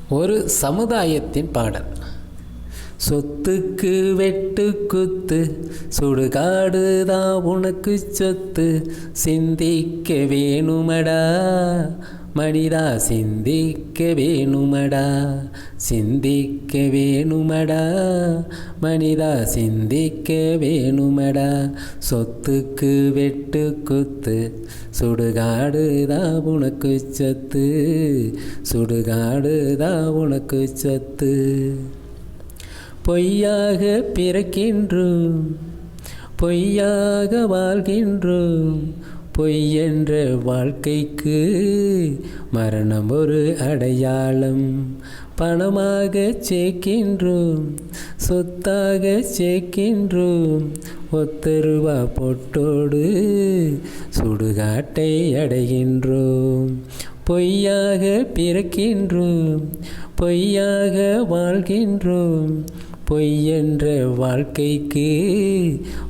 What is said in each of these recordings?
ஒரு சமுதாயத்தின் பாடல். சொத்துக்கு வெட்டு குத்து, சுடுகாடுதான் உனக்கு சொத்து. சிந்திக்க வேணுமடா மனிதா, சிந்திக்க வேணுமடா. சிந்திக்க வேணுமடா மனிதா, சிந்திக்க வேணுமடா. சொத்துக்கு வெட்டு குத்து, சுடுகாடுதான் உனக்கு சொத்து. சுடுகாடுதான் உனக்கு சொத்து. பொய்யாக பிறக்கின்றோம், பொய்யாக வாழ்கின்றோம். பொய் என்ற வாழ்க்கைக்கு மரணம் ஒரு அடையாளம். பணமாக சேர்க்கின்றோம், சொத்தாக சேர்க்கின்றோம். ஒத்தருவா பொட்டோடு சுடுகாட்டை அடைகின்றோம். பொய்யாக பிறக்கின்றோம், பொய்யாக வாழ்கின்றோம். பொய் என்ற வாழ்க்கைக்கு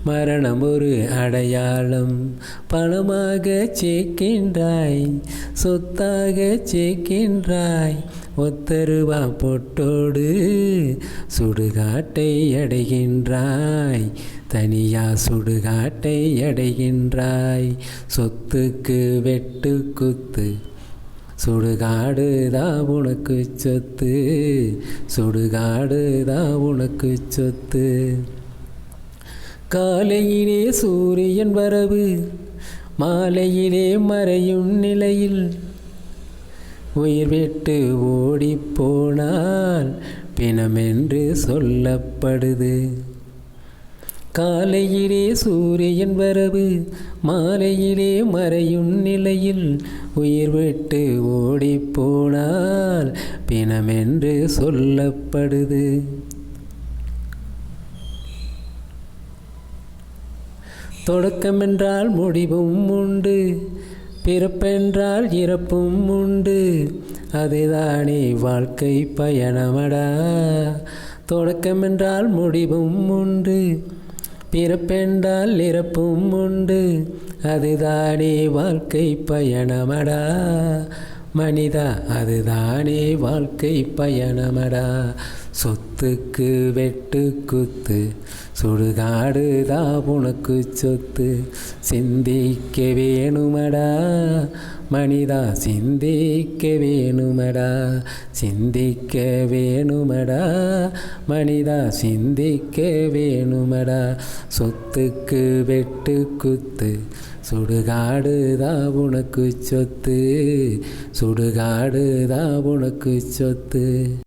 மரணம் ஒரு அடையாளம். பணமாக சேர்க்கின்றாய், சொத்தாக சேர்க்கின்றாய். ஒத்தருவா பொட்டோடு சுடுகாட்டை அடைகின்றாய். தனியா சுடுகாட்டை அடைகின்றாய். சொத்துக்கு வெட்டு குத்து, சுடுகாடுதான் உனக்கு சொத்து. சுடுகாடுதான் உனக்கு சொத்து. காலையிலே சூரியன் வரவு, மாலையிலே மறையும் நிலையில் உயிர் விட்டு ஓடிப்போனால் பிணமென்று சொல்லப்படுது. காலையிலே சூரியன் வரவு, மாலையிலே மறையும் நிலையில் உயிர் விட்டு ஓடிப்போனால் பிணமென்று சொல்லப்படுது. தொடக்கமென்றால் முடிவும் உண்டு, பிறப்பென்றால் இறப்பும் உண்டு. அதுதானே வாழ்க்கை பயணமடா. தொடக்கமென்றால் முடிவும் உண்டு, பிறப்பென்றால் இறப்பும் உண்டு. அதுதானே வாழ்க்கை பயணமடா மனிதா, அதுதானே வாழ்க்கை பயணமடா. சொத்துக்கு வெட்டு குத்து, சுடுகாடுதான் உனக்கு சொத்து. சிந்திக்க வேணுமடா மனிதா, சிந்திக்க வேணுமடா. சிந்திக்க வேணுமடா மனிதா, சிந்திக்க வேணுமடா. சொத்துக்கு வெட்டு குத்து, சுடுகாடுதான் உனக்கு சொத்து. சுடுகாடுதான் உனக்கு சொத்து.